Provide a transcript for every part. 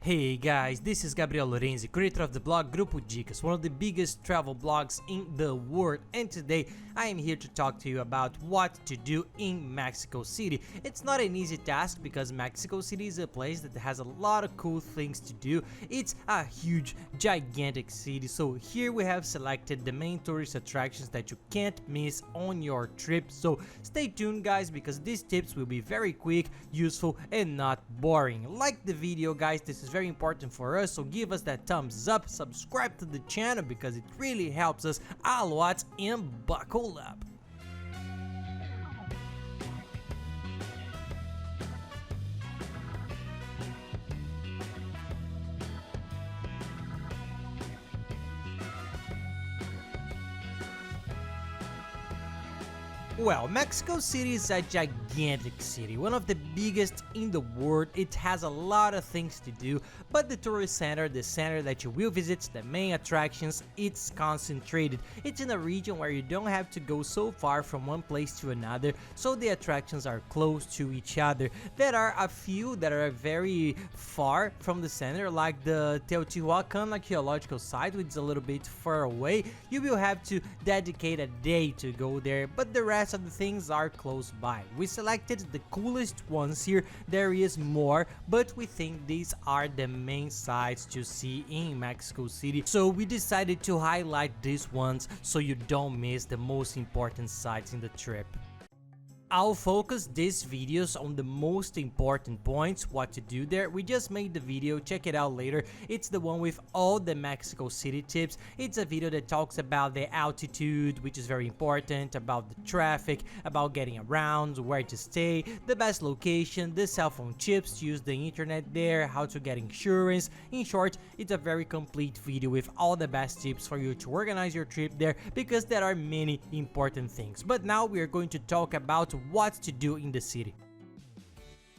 Hey guys, this is Gabriel Lorenzi, creator of the blog Grupo Dicas, one of the biggest travel blogs in the world, and today I am here to talk to you about what to do in Mexico City. It's not an easy task because Mexico City is a place that has a lot of cool things to do. It's a huge, gigantic city, so here we have selected the main tourist attractions that you can't miss on your trip. So stay tuned guys, because these tips will be very quick, useful, and not boring. Like the video guys, this is very important for us, so give us that thumbs up, subscribe to the channel because it really helps us a lot, and buckle up. Well, Mexico City is a gigantic city, one of the biggest in the world. It has a lot of things to do, but the tourist center, the center that you will visit, the main attractions, it's concentrated. It's in a region where you don't have to go so far from one place to another, so the attractions are close to each other. There are a few that are very far from the center, like the Teotihuacan archaeological site, which is a little bit far away. You will have to dedicate a day to go there, but the rest of the things are close by. We selected the coolest ones here. There is more, but we think these are the main sites to see in Mexico City, so we decided to highlight these ones so you don't miss the most important sites in the trip. I'll focus these videos on the most important points, what to do there. We just made the video, check it out later. It's the one with all the Mexico City tips. It's a video that talks about the altitude, which is very important, about the traffic, about getting around, where to stay, the best location, the cell phone chips to use the internet there, how to get insurance. In short, it's a very complete video with all the best tips for you to organize your trip there, because there are many important things. But now we are going to talk about what to do in the city.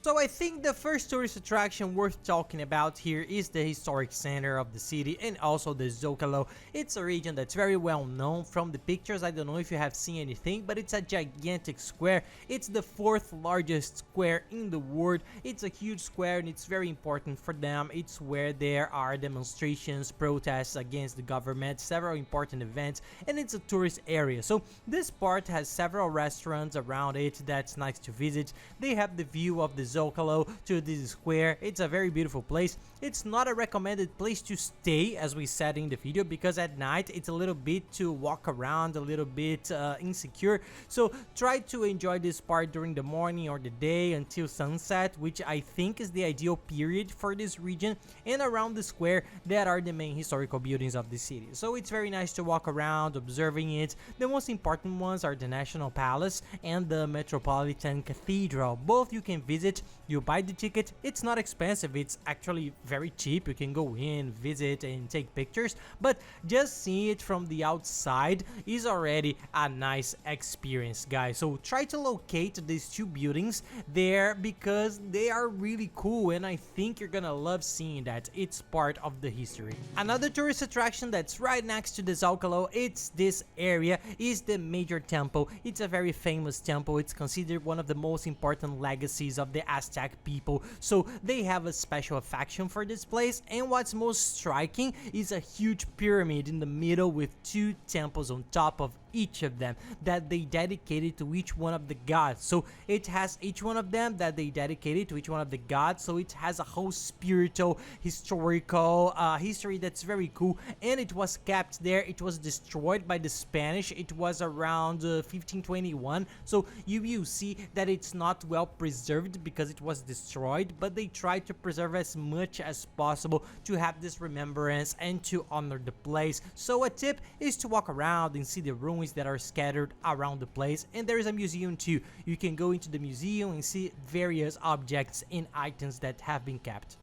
So I think the first tourist attraction worth talking about here is the historic center of the city, and also the Zócalo. It's a region that's very well known from the pictures. I don't know if you have seen anything, but it's a gigantic square. It's the fourth largest square in the world. It's a huge square and it's very important for them. It's where there are demonstrations, protests against the government, several important events, and it's a tourist area. So this part has several restaurants around it that's nice to visit. They have the view of the Zócalo to this square. It's a very beautiful place. It's not a recommended place to stay, as we said in the video, because at night it's a little bit to walk around, a little bit insecure. So try to enjoy this part during the morning or the day until sunset, which I think is the ideal period for this region. And around the square that are the main historical buildings of the city, so it's very nice to walk around observing it. The most important ones are the National Palace and the Metropolitan Cathedral. Both you can visit. You buy the ticket, it's not expensive, it's actually very cheap. You can go in, visit, and take pictures, but just seeing it from the outside is already a nice experience, guys. So try to locate these two buildings there because they are really cool, and I think you're gonna love seeing that. It's part of the history. Another tourist attraction that's right next to the Zócalo, it's this area, is the major temple. It's a very famous temple. It's considered one of the most important legacies of the Aztec people, so they have a special affection for this place. And what's most striking is a huge pyramid in the middle with two temples on top of each of them that they dedicated to each one of the gods. So it has each one of them that they dedicated to each one of the gods, so it has a whole spiritual, historical history that's very cool. And it was kept there. It was destroyed by the Spanish. It was around 1521, so you will see that it's not well preserved because it was destroyed, but they tried to preserve as much as possible to have this remembrance and to honor the place. So a tip is to walk around and see the ruins that are scattered around the place. And there is a museum too. You can go into the museum and see various objects and items that have been kept.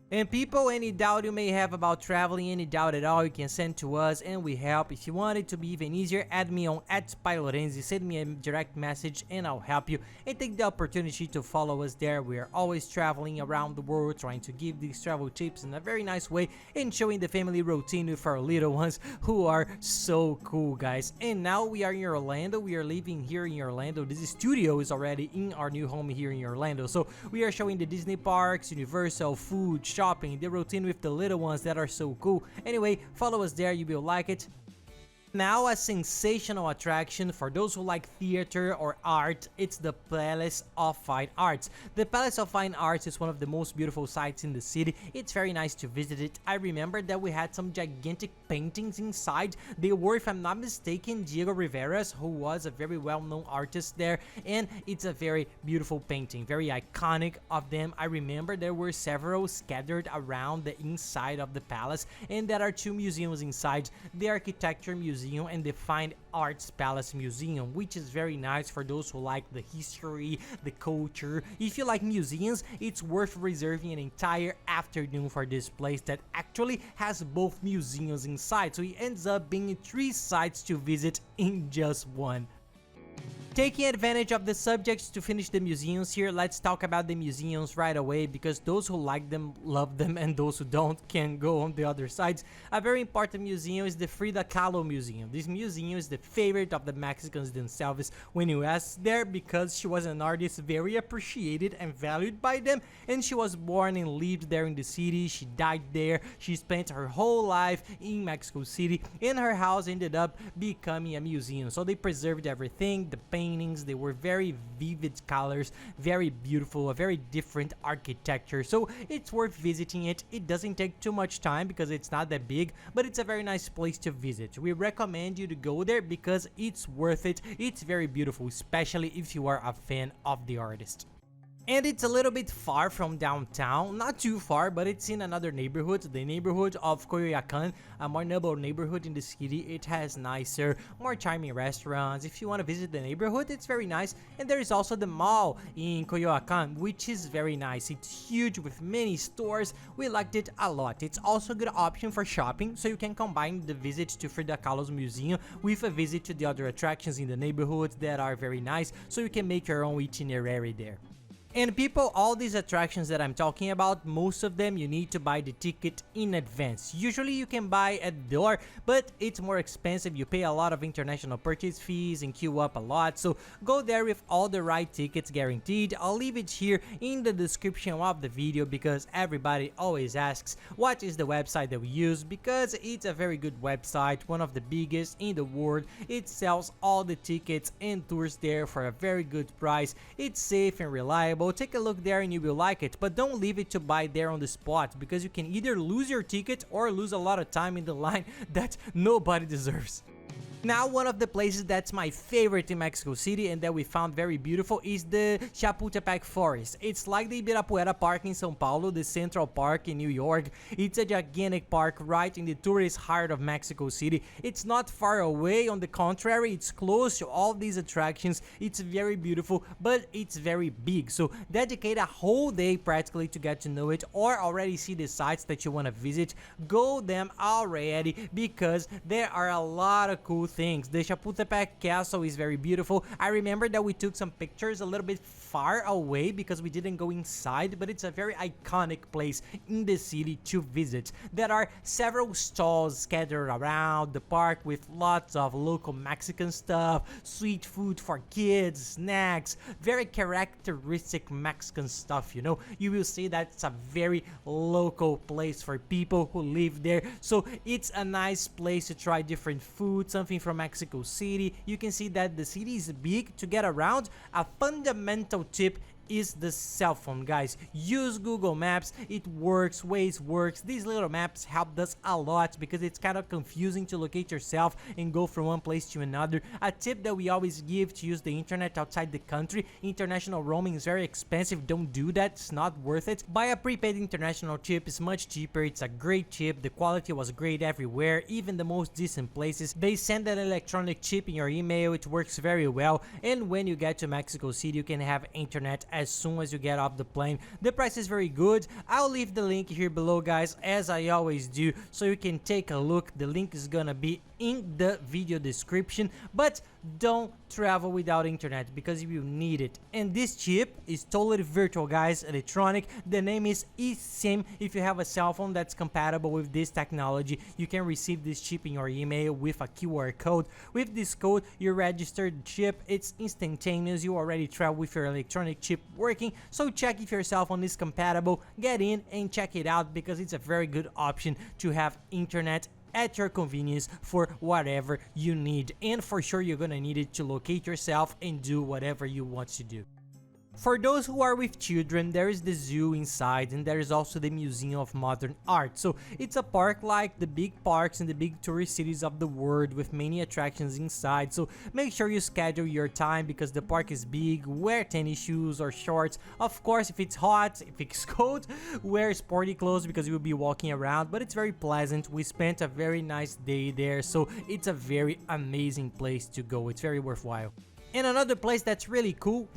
And people, any doubt you may have about traveling, any doubt at all, you can send to us and we help. If you want it to be even easier, add me on @Lorenzi, send me a direct message and I'll help you. And take the opportunity to follow us there. We are always traveling around the world, trying to give these travel tips in a very nice way and showing the family routine with our little ones who are so cool, guys. And now we are in Orlando. We are living here in Orlando. This studio is already in our new home here in Orlando. So we are showing the Disney parks, Universal, food, shopping, the routine with the little ones that are so cool. Anyway, follow us there, you will like it. Now a sensational attraction for those who like theater or art, it's the Palace of Fine Arts. The Palace of Fine Arts is one of the most beautiful sites in the city. It's very nice to visit it. I remember that we had some gigantic paintings inside. They were, if I'm not mistaken, Diego Rivera's, who was a very well-known artist there, and it's a very beautiful painting, very iconic of them. I remember there were several scattered around the inside of the palace, and there are two museums inside, the Architecture Museum and the Fine Arts Palace Museum, which is very nice for those who like the history, the culture. If you like museums, it's worth reserving an entire afternoon for this place that actually has both museums inside, so it ends up being 3 sites to visit in just one. Taking advantage of the subjects to finish the museums here, let's talk about the museums right away, because those who like them love them and those who don't can go on the other sides. A very important museum is the FRIDA KAHLO Museum. This museum is the favorite of the Mexicans themselves when you ask there, because she was an artist very appreciated and valued by them, and she was born and lived there in the city. She died there. She spent her whole life in Mexico City, and her house ended up becoming a museum. So they preserved everything, the paintings, they were very vivid colors, very beautiful, a very different architecture, so it's worth visiting it. It doesn't take too much time because it's not that big, but it's a very nice place to visit. We recommend you to go there because it's worth it. It's very beautiful, especially if you are a fan of the artist. And it's a little bit far from downtown, not too far, but it's in another neighborhood, the neighborhood of COYOACÁN, a more noble neighborhood in the city. It has nicer, more charming restaurants. If you want to visit the neighborhood, it's very nice. And there is also the mall in COYOACÁN, which is very nice. It's huge with many stores. We liked it a lot. It's also a good option for shopping, so you can combine the visit to Frida Kahlo's museum with a visit to the other attractions in the neighborhood that are very nice, so you can make your own itinerary there. And people, all these attractions that I'm talking about, most of them you need to buy the ticket in advance. Usually you can buy at the door, but it's more expensive. You pay a lot of international purchase fees and queue up a lot. So go there with all the right tickets guaranteed. I'll leave it here in the description of the video because everybody always asks what is the website that we use, because it's a very good website, one of the biggest in the world. It sells all the tickets and tours there for a very good price. It's safe and reliable. Take a look there and you will like it, but don't leave it to buy there on the spot, because you can either lose your ticket or lose a lot of time in the line that nobody deserves. Now, one of the places that's my favorite in Mexico City and that we found very beautiful is the Chapultepec Forest. It's like the Ibirapuera Park in São Paulo, the Central Park in New York. It's a gigantic park right in the tourist heart of Mexico City. It's not far away, on the contrary, it's close to all these attractions. It's very beautiful, but it's very big. So dedicate a whole day practically to get to know it, or already see the sites that you want to visit. Go them already, because there are a lot of cool things. The Chapultepec Castle is very beautiful. I remember that we took some pictures a little bit far away because we didn't go inside, but it's a very iconic place in the city to visit. There are several stalls scattered around the park with lots of local Mexican stuff, sweet food for kids, snacks, very characteristic Mexican stuff, you know. You will see that it's a very local place for people who live there, so it's a nice place to try different food, something from Mexico City. You can see that the city is big. To get around, a fundamental tip is the cell phone, guys. Use Google Maps. It works. Waze works. These little maps helped us a lot because it's kind of confusing to locate yourself and go from one place to another. A tip that we always give: to use the internet outside the country. International roaming is very expensive. Don't do that. It's not worth it. Buy a prepaid international chip. It's much cheaper. It's a great chip. The quality was great everywhere, even the most decent places. They send an electronic chip in your email. It works very well, and when you get to Mexico City, you can have internet as soon as you get off the plane. The price is very good. I'll leave the link here below, guys, as I always do, so you can take a look. The link is gonna be in the video description, but don't travel without internet because you will need it. And this chip is totally virtual, guys, electronic. The name is eSIM. If you have a cell phone that's compatible with this technology, you can receive this chip in your email with a QR code. With this code, you register the chip. It's instantaneous. You already travel with your electronic chip working, so check if your cell phone is compatible, get in and check it out because it's a very good option to have internet at your convenience for whatever you need, and for sure you're gonna need it to locate yourself and do whatever you want to do. For those who are with children, there is the zoo inside, and there is also the Museum of Modern Art. So it's a park like the big parks in the big tourist cities of the world with many attractions inside. So make sure you schedule your time because the park is big. Wear tennis shoes or shorts. Of course, if it's hot, if it's cold, wear sporty clothes because you'll be walking around, but it's very pleasant. We spent a very nice day there, so it's a very amazing place to go. It's very worthwhile. And another place that's really cool,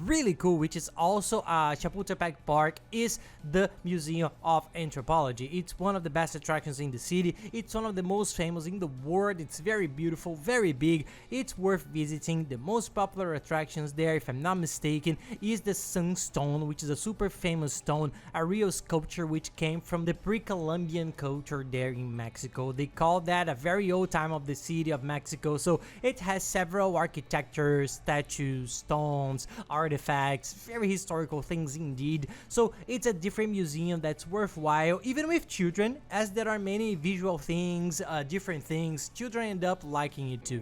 which is also a Chapultepec park, is the Museum of Anthropology. It's one of the best attractions in the city. It's one of the most famous in the world. It's very beautiful, very big. It's worth visiting. The most popular attractions there, if I'm not mistaken, is the Sunstone, which is a super famous stone, a real sculpture which came from the pre-Columbian culture there in Mexico. They call that a very old time of the city of Mexico. So it has several architectures, statues, stones, artifacts, very historical things indeed. So it's a different museum that's worthwhile, even with children, as there are many visual things, different things. Children end up liking it too.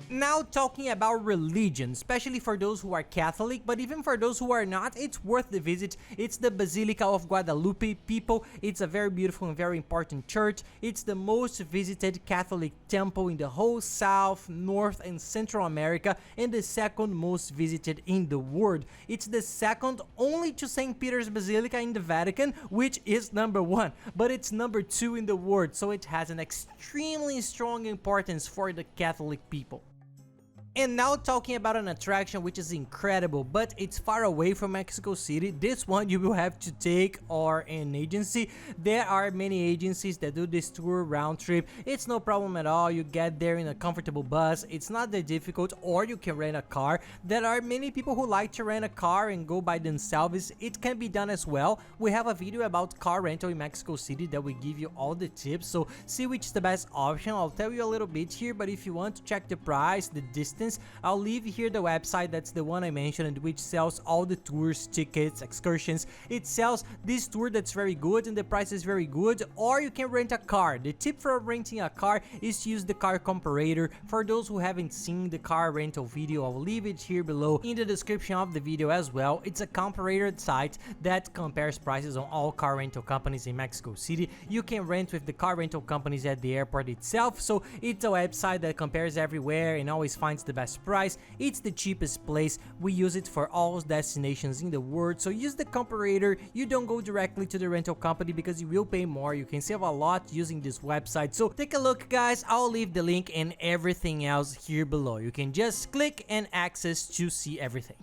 Now talking about religion, especially for those who are Catholic, but even for those who are not, it's worth the visit. It's the Basilica of Guadalupe, people. It's a very beautiful and very important church. It's the most visited Catholic temple in the whole South, North, and Central America, and the second most visited in the world. It's the second only to St. Peter's Basilica in the Vatican, which is number 1, but it's number 2 in the world, so it has an extremely strong importance for the Catholic people. And now talking about an attraction which is incredible, but it's far away from Mexico City. This one you will have to take or an agency. There are many agencies that do this tour round trip. It's no problem at all. You get there in a comfortable bus. It's not that difficult, or you can rent a car. There are many people who like to rent a car and go by themselves. It can be done as well. We have a video about car rental in Mexico City that will give you all the tips, so see which is the best option. I'll tell you a little bit here, but if you want to check the price, the distance, I'll leave here the website. That's the one I mentioned, which sells all the tours, tickets, excursions. It sells this tour that's very good and the price is very good. Or you can rent a car. The tip for renting a car is to use the car comparator. For those who haven't seen the car rental video, I'll leave it here below in the description of the video as well. It's a comparator site that compares prices on all car rental companies in Mexico City. You can rent with the car rental companies at the airport itself, so it's a website that compares everywhere and always finds the best price. It's the cheapest place. We use it for all destinations in the world, so use the comparator. You don't go directly to the rental company because you will pay more. You can save a lot using this website, so take a look, guys. I'll leave the link and everything else here below. You can just click and access to see everything.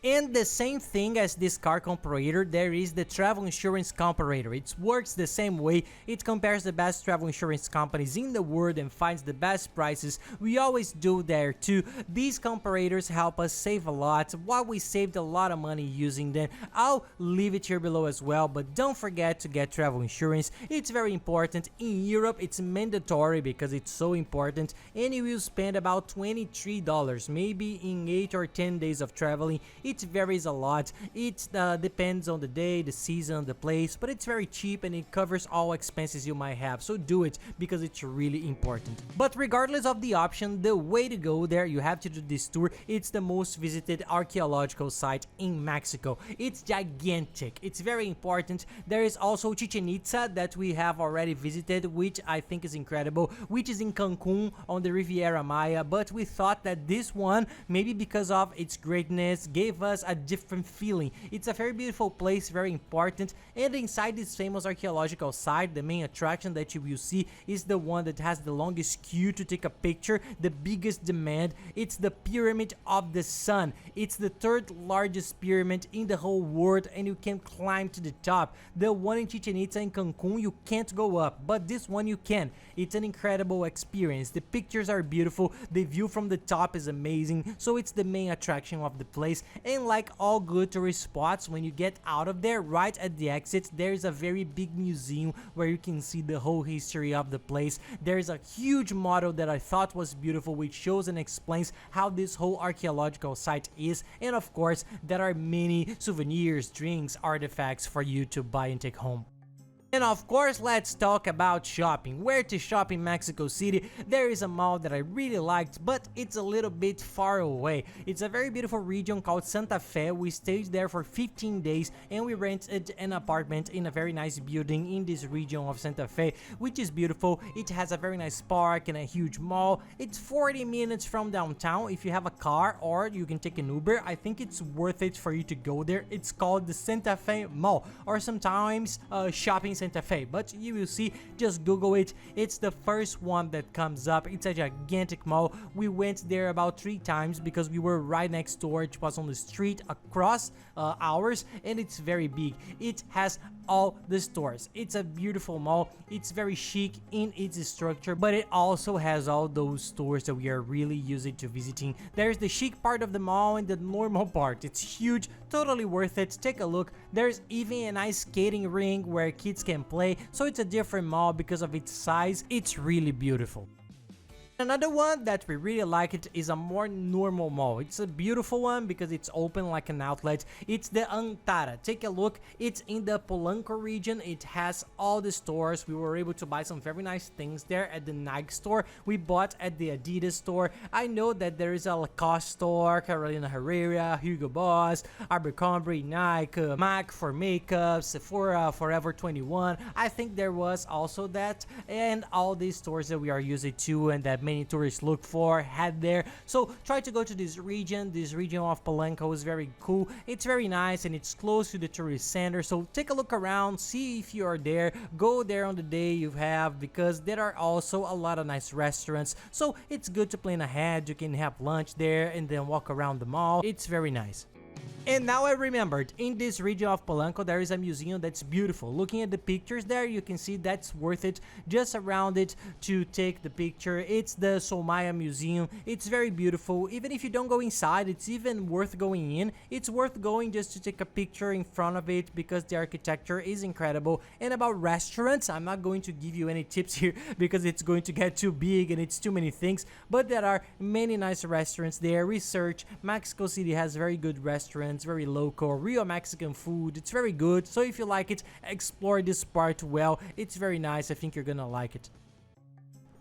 And the same thing as this car comparator, there is the travel insurance comparator. It works the same way. It compares the best travel insurance companies in the world and finds the best prices. We always do there too. These comparators help us save a lot. While we saved a lot of money using them, I'll leave it here below as well. But don't forget to get travel insurance. It's very important. In Europe, it's mandatory because it's so important, and you will spend about $23, maybe in 8 or 10 days of traveling. It varies a lot. It depends on the day, the season, the place, but it's very cheap and it covers all expenses you might have, so do it because it's really important. But regardless of the option, the way to go there, you have to do this tour. It's the most visited archaeological site in Mexico. It's gigantic. It's very important. There is also Chichen Itza that we have already visited, which I think is incredible, which is in Cancun on the Riviera Maya, but we thought that this one, maybe because of its greatness, gave give us a different feeling. It's a very beautiful place, very important, and inside this famous archaeological site, the main attraction that you will see is the one that has the longest queue to take a picture, the biggest demand. It's the Pyramid of the Sun. It's the third largest pyramid in the whole world, and you can climb to the top. The one in Chichen Itza in Cancun, you can't go up, but this one you can. It's an incredible experience. The pictures are beautiful, the view from the top is amazing, so it's the main attraction of the place. And like all good tourist spots, when you get out of there, right at the exit, there's a very big museum where you can see the whole history of the place. There's a huge model that I thought was beautiful, which shows and explains how this whole archaeological site is, and of course there are many souvenirs, drinks, artifacts for you to buy and take home. And of course, let's talk about shopping. Where to shop in Mexico City? There is a mall that I really liked, but it's a little bit far away. It's a very beautiful region called Santa Fe. We stayed there for 15 days and we rented an apartment in a very nice building in this region of Santa Fe, which is beautiful. It has a very nice park and a huge mall. It's 40 minutes from downtown if you have a car, or you can take an Uber. I think it's worth it for you to go there. It's called the Santa Fe Mall, or sometimes Shopping Santa Fe, but you will see, just Google it. It's the first one that comes up. It's a gigantic mall. We went there about 3 times because we were right next door. It was on the street across ours, and it's very big. It has all the stores. It's a beautiful mall. It's very chic in its structure, but it also has all those stores that we are really used to visiting. There's the chic part of the mall and the normal part. It's huge, totally worth it. Take a look. There's even a nice skating ring where kids can play, so it's a different mall because of its size. It's really beautiful. Another one that we really like it is a more normal mall. It's a beautiful one because it's open like an outlet. It's the ANTARA. Take a look. It's in the Polanco region. It has all the stores. We were able to buy some very nice things there at the Nike store. We bought at the Adidas store. I know that there is a Lacoste store, Carolina Herrera, Hugo Boss, Abercrombie, Nike, MAC for makeup, Sephora, Forever 21. I think there was also that, and all these stores that we are used to and that many tourists look for had there. So try to go to this region. This region of Polanco is very cool. It's very nice and it's close to the tourist center, so take a look around, see if you are there. Go there on the day you have, because there are also a lot of nice restaurants, so it's good to plan ahead. You can have lunch there and then walk around the mall. It's very nice. And now I remembered, in this region of Polanco there is a museum that's beautiful. Looking at the pictures there, you can see that's worth it just around it to take the picture. It's the Somaya Museum. It's very beautiful. Even if you don't go inside, it's even worth going in. It's worth going just to take a picture in front of it because the architecture is incredible. And about restaurants, I'm not going to give you any tips here because it's going to get too big and it's too many things, but there are many nice restaurants there. Research, Mexico City has very good restaurants. It's very local, real Mexican food. It's very good, so if you like it, explore this part well. It's very nice. I think you're gonna like it.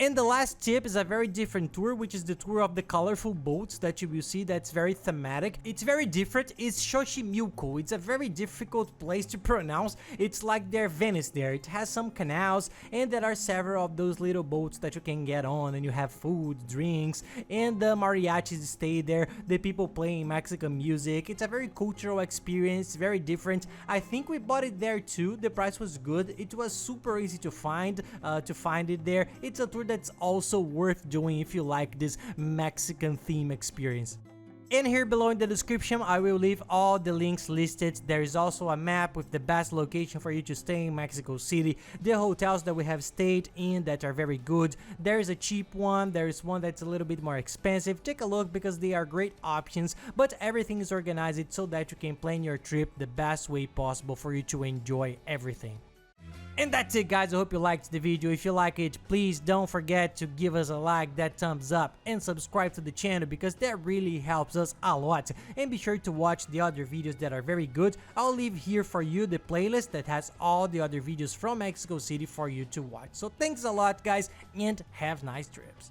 And the last tip is a very different tour, which is the tour of the colorful boats that you will see. That's very thematic. It's very different. It's XOCHIMILCO. It's a very difficult place to pronounce. It's like their Venice there. It has some canals, and there are several of those little boats that you can get on, and you have food, drinks, and the mariachis stay there. The people playing Mexican music. It's a very cultural experience, very different. I think we bought it there too. The price was good. It was super easy to find it there. It's a tour that's also worth doing if you like this Mexican theme experience. And here below in the description, I will leave all the links listed. There is also a map with the best location for you to stay in Mexico City, the hotels that we have stayed in that are very good. There is a cheap one, there is one that's a little bit more expensive. Take a look because they are great options, but everything is organized so that you can plan your trip the best way possible for you to enjoy everything. And that's it, guys. I hope you liked the video. If you like it, please don't forget to give us a like, that thumbs up, and subscribe to the channel because that really helps us a lot. And be sure to watch the other videos that are very good. I'll leave here for you the playlist that has all the other videos from Mexico City for you to watch. So thanks a lot, guys, and have nice trips.